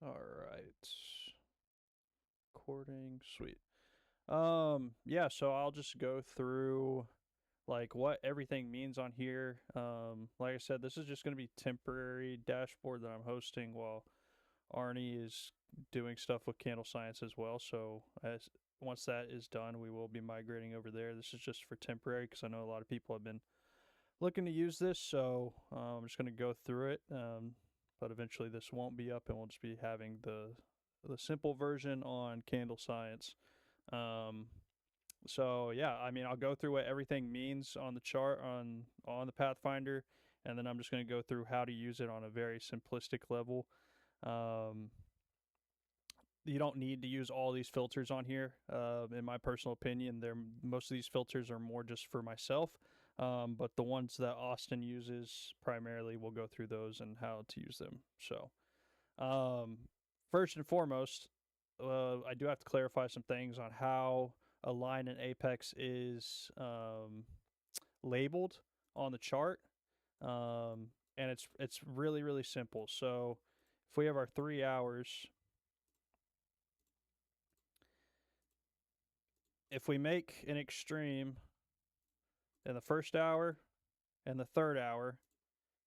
All right. Recording. Sweet. Yeah, so I'll just go through like what everything means on here. Like I said, this is just going to be temporary dashboard that I'm hosting while Arnie is doing stuff with Candle Science as well. So as once that is done, we will be migrating over there. This is just for temporary because I know a lot of people have been looking to use this. So I'm just going to go through it. But eventually this won't be up, and we'll just be having the simple version on Candle Science. Um, so yeah, I mean, I'll go through what everything means on the chart on the Pathfinder, and then I'm just going to go through how to use it on a very simplistic level. Um, you don't need to use all these filters on here. In my personal opinion, most of these filters are more just for myself. But the ones that Austin uses primarily, we'll go through those and how to use them. So, um, first and foremost, I do have to clarify some things on how a line in Apex is labeled on the chart, and it's really simple. So, if we have our 3 hours, if we make an extreme in the first hour and the third hour,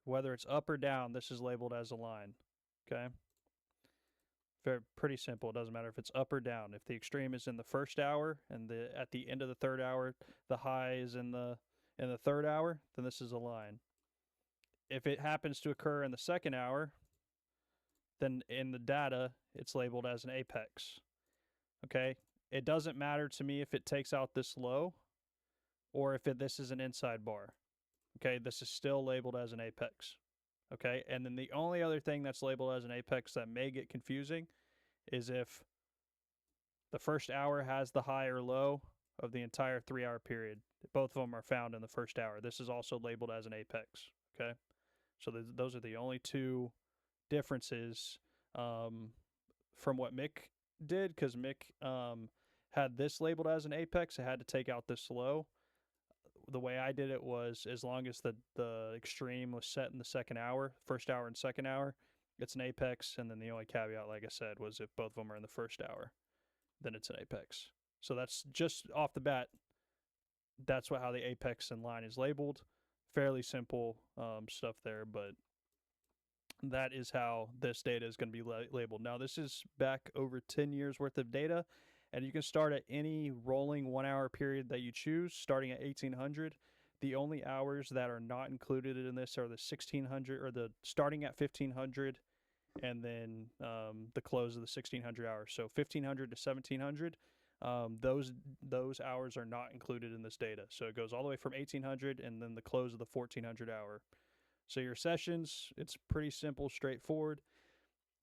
whether it's up or down, this is labeled as a line. Okay? Very pretty simple. It doesn't matter if it's up or down. If the extreme is in the first hour and at the end of the third hour, the high is in the third hour, then this is a line. If it happens to occur in the second hour, then in the data it's labeled as an apex. Okay? It doesn't matter to me if it takes out this low or if this is an inside bar. Okay, this is still labeled as an apex. Okay, and then the only other thing that's labeled as an apex that may get confusing is if the first hour has the high or low of the entire 3 hour period. Both of them are found in the first hour. This is also labeled as an apex. Okay, so those are the only two differences from what Mick did, because Mick had this labeled as an apex. It had to take out this low. The way I did it was as long as the extreme was set in the second hour, first hour and second hour, it's an apex. And then the only caveat, like I said, was if both of them are in the first hour, then it's an apex. So that's just off the bat. That's how the apex and line is labeled. Fairly simple stuff there, but that is how this data is going to be labeled. Now, this is back over 10 years worth of data, and you can start at any rolling 1 hour period that you choose, starting at 1800. The only hours that are not included in this are the 1600 or the starting at 1500 and then the close of the 1600 hours. So 1500 to 1700, those hours are not included in this data. So it goes all the way from 1800 and then the close of the 1400 hour. So your sessions, it's pretty simple, straightforward.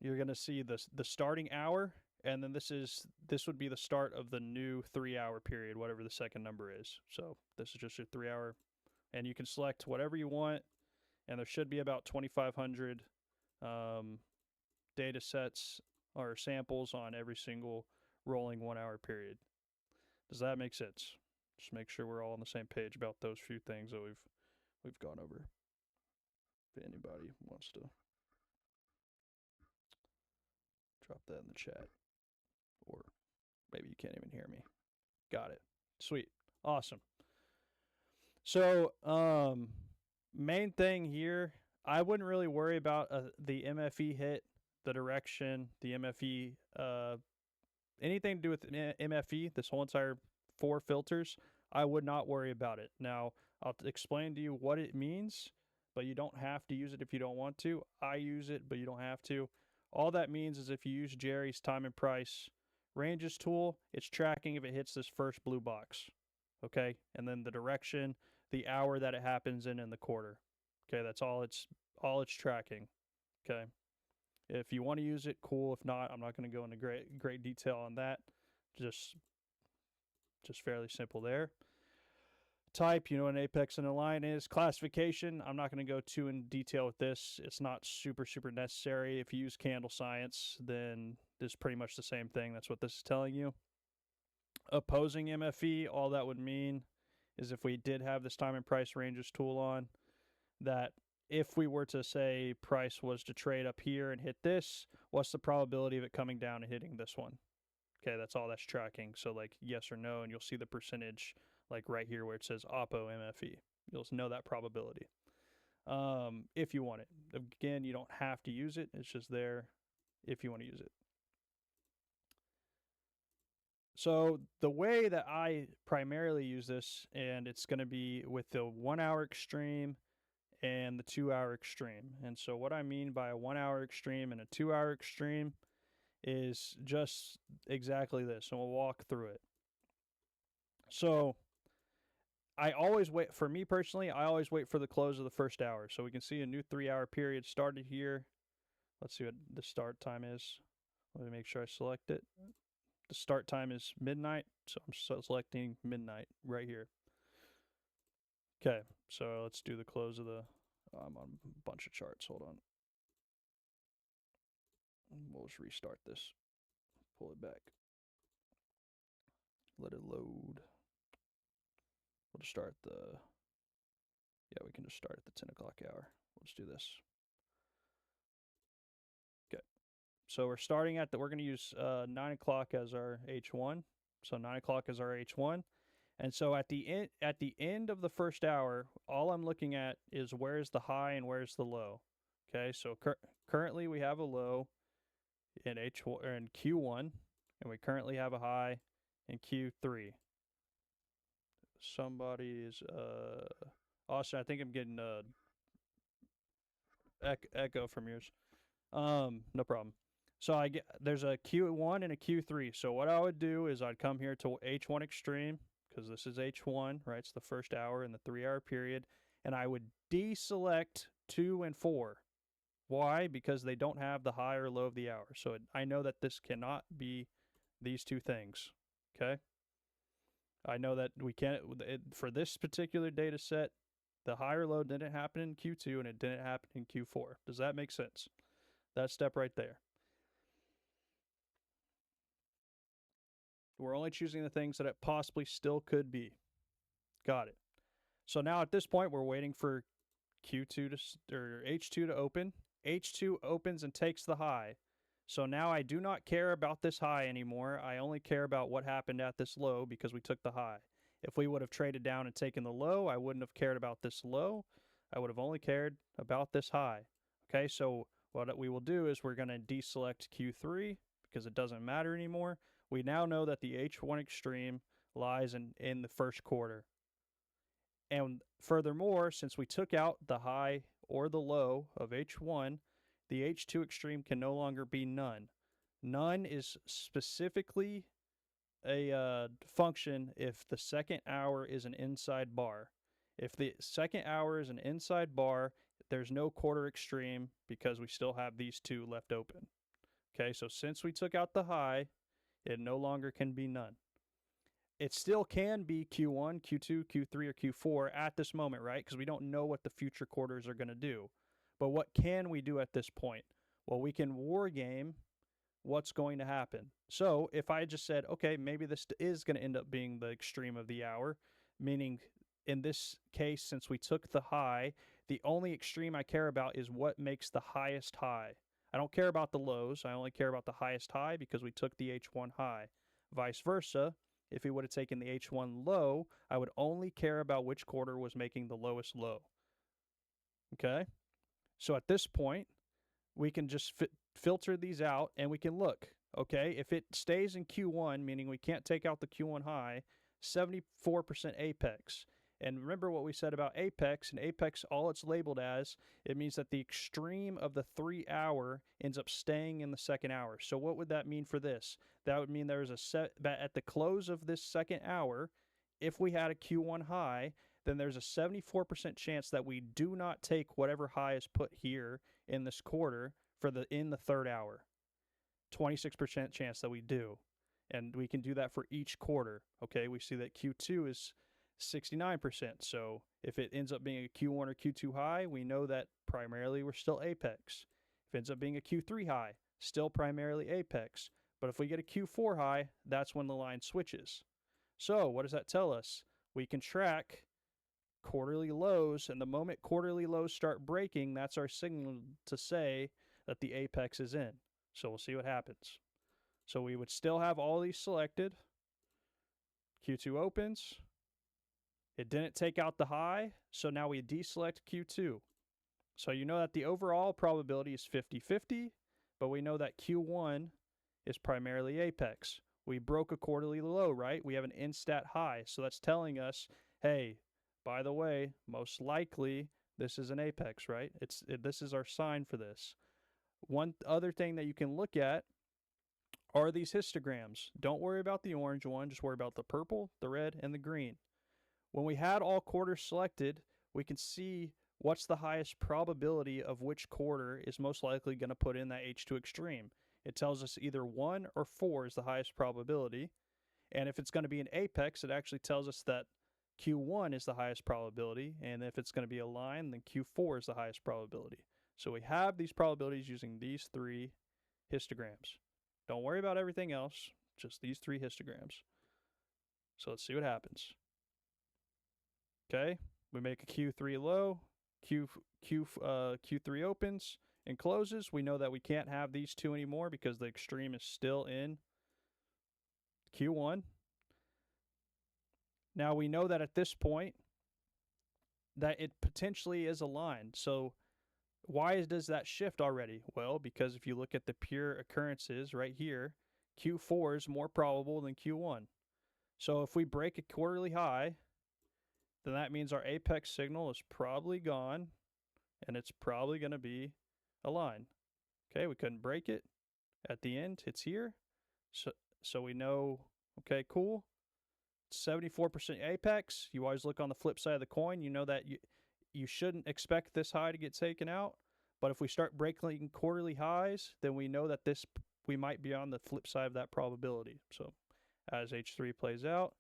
You're going to see the starting hour, and then this would be the start of the new 3 hour period, whatever the second number is. So this is just your 3 hour, and you can select whatever you want. And there should be about 2,500 um, data sets or samples on every single rolling 1 hour period. Does that make sense? Just make sure we're all on the same page about those few things that we've gone over. If anybody wants to drop that in the chat, or maybe you can't even hear me. Got it. Sweet. Awesome. So, main thing here, I wouldn't really worry about the MFE hit, the direction, the MFE, anything to do with MFE, this whole entire 4 filters. I would not worry about it. Now, I'll explain to you what it means, but you don't have to use it if you don't want to. I use it, but you don't have to. All that means is if you use Jerry's time and price ranges tool, it's tracking if it hits this first blue box. Okay? And then the direction, the hour that it happens in, and the quarter. Okay, that's all it's tracking. Okay. If you want to use it, cool. If not, I'm not going to go into great detail on that. Just fairly simple there. Type, you know what an apex and a line is. Classification, I'm not going to go too in detail with this. It's not super necessary. If you use Candle Science, then it's pretty much the same thing. That's what this is telling you. Opposing MFE, all that would mean is if we did have this time and price ranges tool on, that if we were to say price was to trade up here and hit this, what's the probability of it coming down and hitting this one? Okay, that's all that's tracking. So like yes or no, and you'll see the percentage like right here where it says Oppo MFE. You'll know that probability. If you want it. Again, you don't have to use it. It's just there if you want to use it. So the way that I primarily use this, and it's going to be with the 1 hour extreme and the 2 hour extreme. And so what I mean by a 1 hour extreme and a 2 hour extreme is just exactly this, and we'll walk through it. So I always wait, for me personally, I always wait for the close of the first hour. So we can see a new 3 hour period started here. Let's see what the start time is. Let me make sure I select it. The start time is midnight, so I'm selecting midnight right here. Okay, so let's do the close of the, I'm on a bunch of charts, hold on. We'll just restart this, pull it back. Let it load. We'll just start the, yeah, we can just start at the 10 o'clock hour. We'll just do this. Okay, so we're starting at the, we're going to use 9 o'clock as our H1. So 9 o'clock is our H1. And so at the end of the first hour, all I'm looking at is where's the high and where's the low. Okay, so currently we have a low in H1 or in Q1, and we currently have a high in Q3. Somebody is Austin, I think I'm getting echo from yours. No problem. So I get, there's a Q1 and a Q3. So what I would do is I'd come here to H1 extreme, because this is H1, right? It's the first hour in the 3 hour period. And I would deselect 2 and 4. Why? Because they don't have the high or low of the hour. So I know that this cannot be these two things. Okay? I know that we can't, for this particular data set, the high or low didn't happen in Q2 and it didn't happen in Q4. Does that make sense? That step right there. We're only choosing the things that it possibly still could be. Got it. So now at this point, we're waiting for Q2 to, or H2 to open. H2 opens and takes the high. So now I do not care about this high anymore. I only care about what happened at this low because we took the high. If we would have traded down and taken the low, I wouldn't have cared about this low. I would have only cared about this high. Okay, so what we will do is we're going to deselect Q3 because it doesn't matter anymore. We now know that the H1 extreme lies in the first quarter. And furthermore, since we took out the high or the low of H1, the H2 extreme can no longer be none. None is specifically a function if the second hour is an inside bar. If the second hour is an inside bar, there's no quarter extreme because we still have these two left open. Okay, so since we took out the high, it no longer can be none. It still can be Q1, Q2, Q3, or Q4 at this moment, right? Because we don't know what the future quarters are going to do. But what can we do at this point? Well, we can war game what's going to happen. So if I just said, okay, maybe this is going to end up being the extreme of the hour, meaning in this case, since we took the high, the only extreme I care about is what makes the highest high. I don't care about the lows. I only care about the highest high because we took the H1 high. Vice versa, if we would have taken the H1 low, I would only care about which quarter was making the lowest low. Okay? So at this point, we can just filter these out and we can look. Okay? If it stays in Q1, meaning we can't take out the Q1 high, 74% apex. And remember what we said about apex, and apex, all it's labeled as, it means that the extreme of the 3 hour ends up staying in the second hour. So what would that mean for this? That would mean there is a set, at the close of this second hour, if we had a Q1 high, then there's a 74% chance that we do not take whatever high is put here in this quarter in the third hour. 26% chance that we do. And we can do that for each quarter. Okay, we see that Q2 is 69%. So if it ends up being a Q1 or Q2 high, we know that primarily we're still apex. If it ends up being a Q3 high, still primarily apex. But if we get a Q4 high, that's when the line switches. So what does that tell us? We can track quarterly lows, and the moment quarterly lows start breaking, that's our signal to say that the apex is in. So we'll see what happens. So we would still have all these selected. Q2 opens. It didn't take out the high, so now we deselect Q2. So you know that the overall probability is 50-50, but we know that Q1 is primarily apex. We broke a quarterly low, right? We have an instat high, so that's telling us, hey, by the way, most likely this is an apex, right? This is our sign for this. One other thing that you can look at are these histograms. Don't worry about the orange one, just worry about the purple, the red, and the green. When we had all quarters selected, we can see what's the highest probability of which quarter is most likely going to put in that H2 extreme. It tells us either 1 or 4 is the highest probability. And if it's going to be an apex, it actually tells us that Q1 is the highest probability. And if it's going to be a line, then Q4 is the highest probability. So we have these probabilities using these 3 histograms. Don't worry about everything else, just these 3 histograms. So let's see what happens. Okay, we make a Q3 low, Q3 opens and closes. We know that we can't have these 2 anymore because the extreme is still in Q1. Now we know that at this point that it potentially is a line. So why does that shift already? Well, because if you look at the pure occurrences right here, Q4 is more probable than Q1. So if we break a quarterly high, then that means our apex signal is probably gone, and it's probably going to be a line. Okay, we couldn't break it. At the end, it's here. So we know, okay, cool. 74% apex. You always look on the flip side of the coin. You know that you shouldn't expect this high to get taken out. But if we start breaking quarterly highs, then we know that we might be on the flip side of that probability. So as H3 plays out,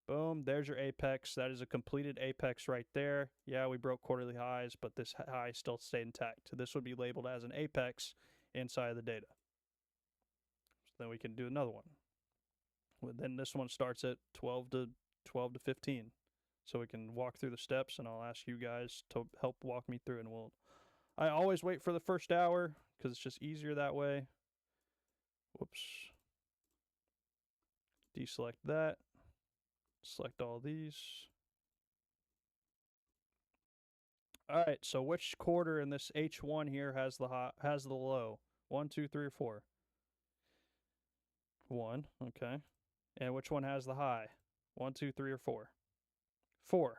boom, there's your apex. That is a completed apex right there. Yeah, we broke quarterly highs, but this high still stayed intact. This would be labeled as an apex inside of the data. So then we can do another one. Then this one starts at 12 to 15. So we can walk through the steps, and I'll ask you guys to help walk me through. And I always wait for the first hour because it's just easier that way. Whoops. Deselect that. Select all these. All right, so which quarter in this H1 here has the low? 1, 2, 3, or 4? 1, okay. And which one has the high? 1, 2, 3, or 4? 4.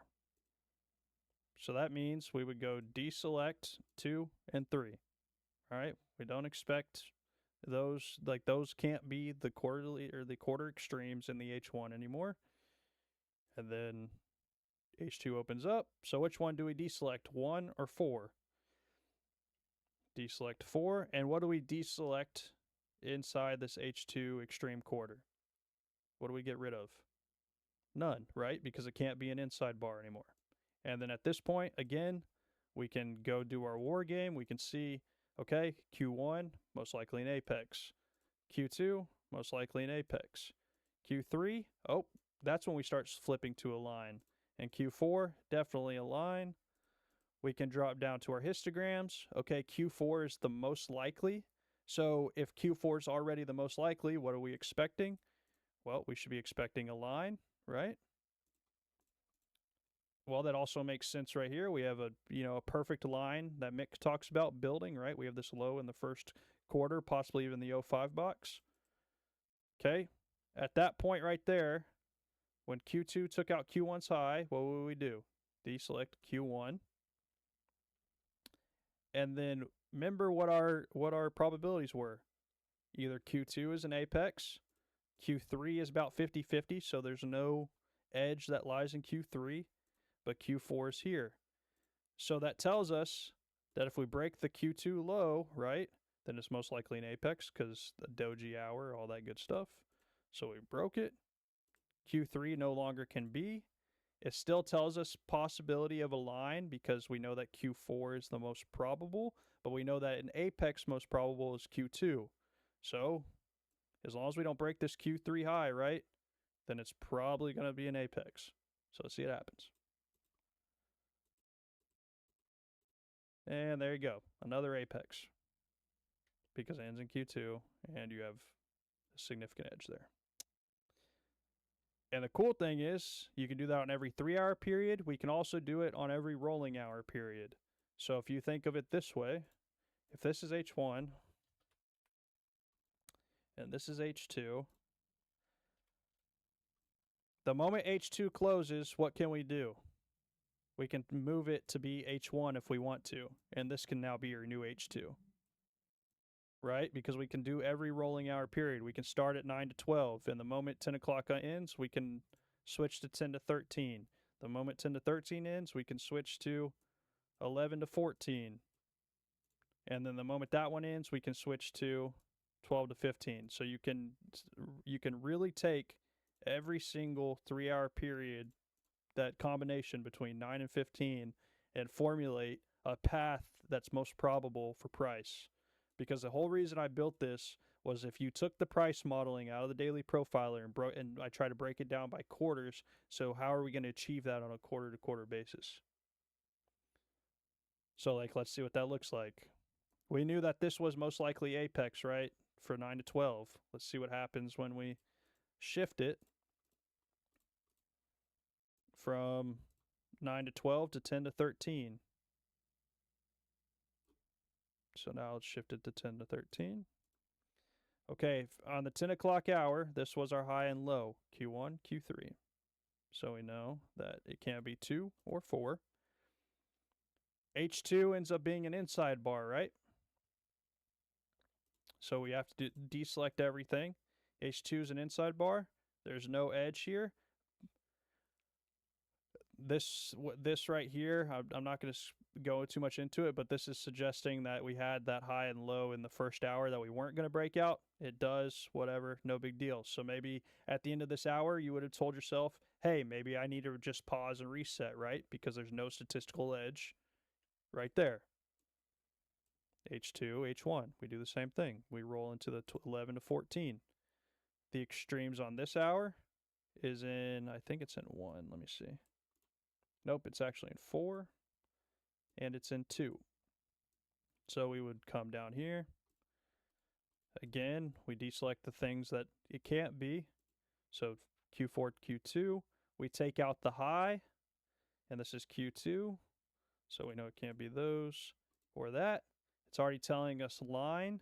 So that means we would go deselect 2 and 3. All right, we don't expect those, like those can't be the quarterly or the quarter extremes in the H1 anymore. And then H2 opens up. So which one do we deselect, 1 or 4? Deselect 4. And what do we deselect inside this H2 extreme quarter? What do we get rid of? None, right? Because it can't be an inside bar anymore. And then at this point, again, we can go do our war game. We can see, okay, Q1, most likely an apex. Q2, most likely an apex. Q3, oh, that's when we start flipping to a line. And Q4, definitely a line. We can drop down to our histograms. Okay, Q4 is the most likely. So if Q4 is already the most likely, what are we expecting? Well, we should be expecting a line, right? Well, that also makes sense right here. We have a perfect line that Mick talks about building, right? We have this low in the first quarter, possibly even the 05 box. Okay, at that point right there, when Q2 took out Q1's high, what would we do? Deselect Q1. And then remember what our probabilities were. Either Q2 is an apex, Q3 is about 50-50, so there's no edge that lies in Q3, but Q4 is here. So that tells us that if we break the Q2 low, right, then it's most likely an apex because the doji hour, all that good stuff. So we broke it. Q3 no longer can be. It still tells us possibility of a line because we know that Q4 is the most probable, but we know that an apex most probable is Q2. So as long as we don't break this Q3 high, right, then it's probably going to be an apex. So let's see what happens. And there you go. Another apex. Because it ends in Q2 and you have a significant edge there. And the cool thing is you can do that on every 3-hour period. We can also do it on every rolling hour period. So if you think of it this way, if this is H1 and this is H2, the moment H2 closes, what can we do? We can move it to be H1 if we want to, and this can now be your new H2. Right? Because we can do every rolling hour period. We can start at 9 to 12, and the moment 10 o'clock ends, we can switch to 10 to 13. The moment 10 to 13 ends, we can switch to 11 to 14. And then the moment that one ends, we can switch to 12 to 15. So you can really take every single 3-hour period, that combination between 9 and 15, and formulate a path that's most probable for price. Because the whole reason I built this was if you took the price modeling out of the daily profiler and I try to break it down by quarters, so how are we going to achieve that on a quarter-to-quarter basis? So, let's see what that looks like. We knew that this was most likely apex, right, for 9 to 12. Let's see what happens when we shift it from 9 to 12 to 10 to 13. So now let's shift it to 10 to 13. Okay, on the 10 o'clock hour, this was our high and low, Q1, Q3. So we know that it can't be 2 or 4. H2 ends up being an inside bar, right? So we have to deselect everything. H2 is an inside bar. There's no edge here. This right here, I'm not going to go too much into it, but this is suggesting that we had that high and low in the first hour that we weren't going to break out. It does, whatever, no big deal. So maybe at the end of this hour, you would have told yourself, hey, maybe I need to just pause and reset, right? Because there's no statistical edge right there. H2, H1, we do the same thing. We roll into the 11 to 14. The extremes on this hour is in, I think it's in 1. Let me see. Nope, it's actually in 4, and it's in 2. So we would come down here. Again, we deselect the things that it can't be. So Q4, Q2, we take out the high, and this is Q2. So we know it can't be those or that. It's already telling us line.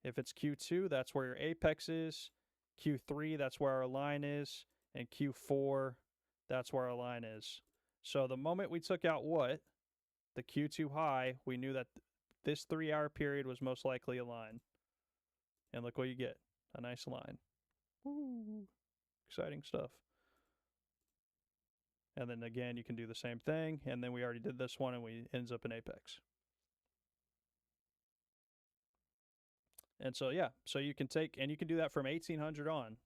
If it's Q2, that's where your apex is. Q3, that's where our line is. And Q4, that's where our line is. So the moment we took out what? The Q2 high, we knew that this 3-hour period was most likely a line. And look what you get. A nice line. Woo. Exciting stuff. And then again, you can do the same thing. And then we already did this one and we ends up in apex. And so, yeah. So you can take, and you can do that from 1800 on.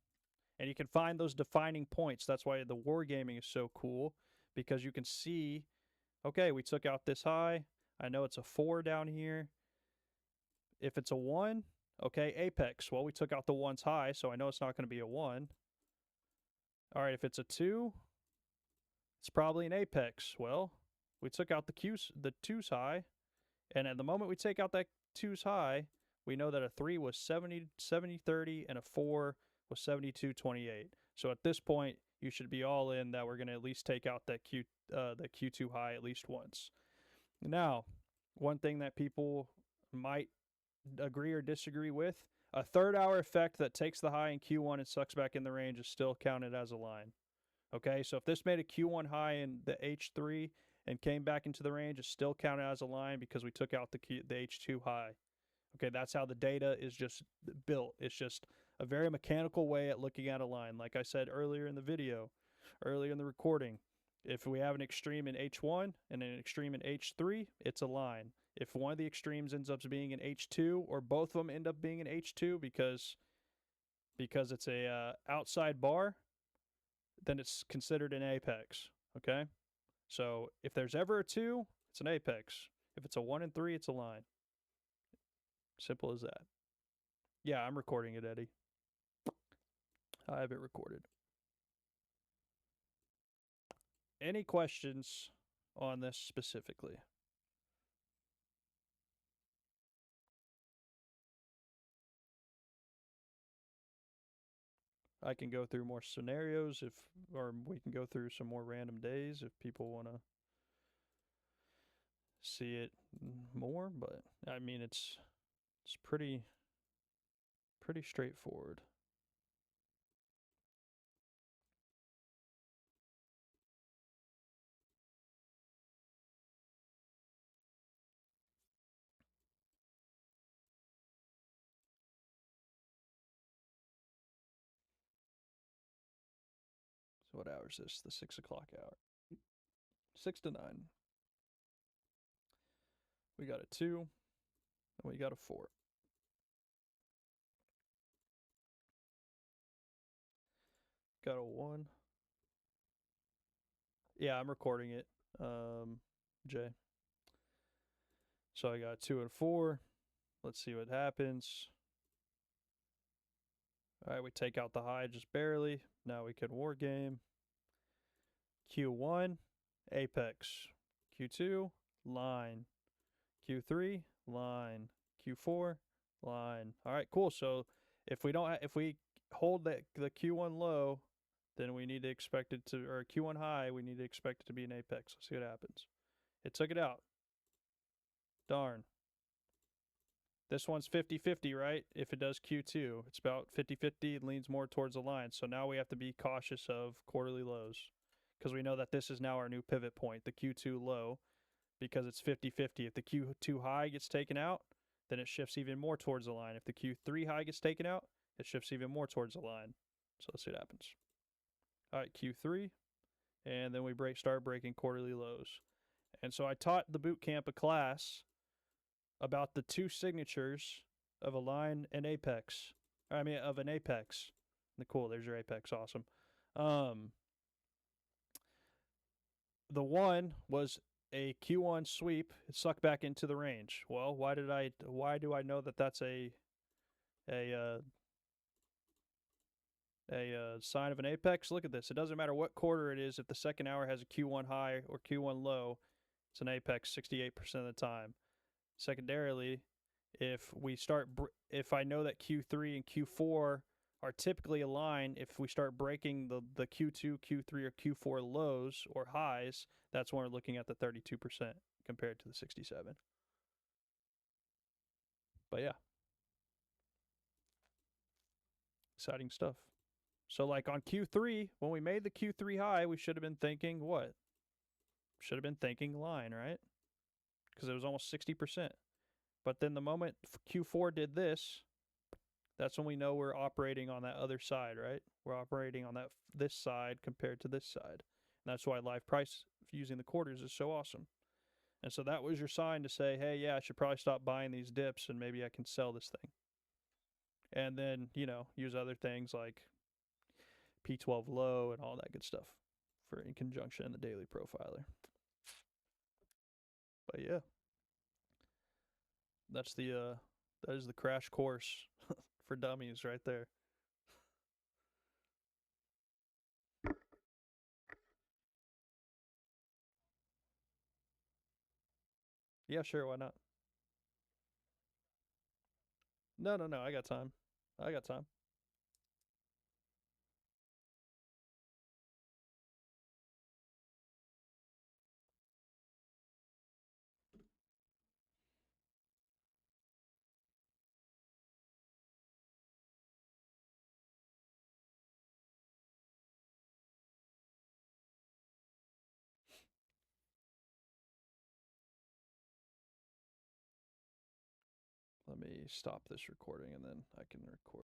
And you can find those defining points. That's why the wargaming is so cool. Because you can see, okay, we took out this high. I know it's a 4 down here. If it's a 1, okay, apex. Well, we took out the 1's high, so I know it's not going to be a 1. All right, if it's a 2, it's probably an apex. Well, we took out the 2's high, and at the moment we take out that 2's high, we know that a 3 was 70-30, and a 4 was 72-28. So at this point, you should be all in that we're going to at least take out that the Q2 high at least once. Now, one thing that people might agree or disagree with, a 3rd-hour effect that takes the high in Q1 and sucks back in the range is still counted as a line. Okay, so if this made a Q1 high in the H3 and came back into the range, it's still counted as a line because we took out the H2 high. Okay, that's how the data is just built. It's just a very mechanical way at looking at a line. Like I said earlier in the video, earlier in the recording, if we have an extreme in H1 and an extreme in H3, it's a line. If one of the extremes ends up being in H2 or both of them end up being in H2 because it's a outside bar, then it's considered an apex, okay? So if there's ever a 2, it's an apex. If it's a 1 and 3, it's a line. Simple as that. Yeah, I'm recording it, Eddie. I have it recorded. Any questions on this specifically? I can go through more scenarios if, or we can go through some more random days if people want to see it more. But I mean, it's pretty straightforward. So what hour is this? The 6 o'clock hour. 6 to 9. We got a 2, and we got a 4. Got a 1. Yeah, I'm recording it. Jay. So I got 2 and 4. Let's see what happens. All right, we take out the high just barely. Now we can war game. Q1, apex. Q2, line. Q3, line. Q4, line. All right, cool. So if we hold the Q1 low, then we need to expect it to, or Q1 high, we need to expect it to be an apex. Let's see what happens. It took it out. Darn. This one's 50-50, right? If it does Q2, it's about 50-50. It leans more towards the line. So now we have to be cautious of quarterly lows because we know that this is now our new pivot point, the Q2 low, because it's 50-50. If the Q2 high gets taken out, then it shifts even more towards the line. If the Q3 high gets taken out, it shifts even more towards the line. So let's see what happens. All right, Q3, and then we start breaking quarterly lows. And so I taught the boot camp a class about the two signatures of a line and apex. I mean, of an apex. Cool, there's your apex. Awesome. The one was a Q1 sweep. It sucked back into the range. Well, why do I know that that's a sign of an apex? Look at this. It doesn't matter what quarter it is. If the second hour has a Q1 high or Q1 low, it's an apex 68% of the time. Secondarily, if I know that Q3 and Q4 are typically aligned, if we start breaking the Q2, Q3, or Q4 lows or highs, that's when we're looking at the 32% compared to the 67. But yeah, exciting stuff. So like on Q3, when we made the Q3 high, we should have been thinking what? Should have been thinking line, right? Because it was almost 60%. But then the moment Q4 did this, that's when we know we're operating on that other side, right? We're operating on this side compared to this side. And that's why live price using the quarters is so awesome. And so that was your sign to say, hey, yeah, I should probably stop buying these dips and maybe I can sell this thing. And then, use other things like P12 low and all that good stuff for in conjunction in the daily profiler. But yeah, that is the crash course for dummies right there. Yeah, sure, why not? No, I got time. I got time. Let me stop this recording and then I can record.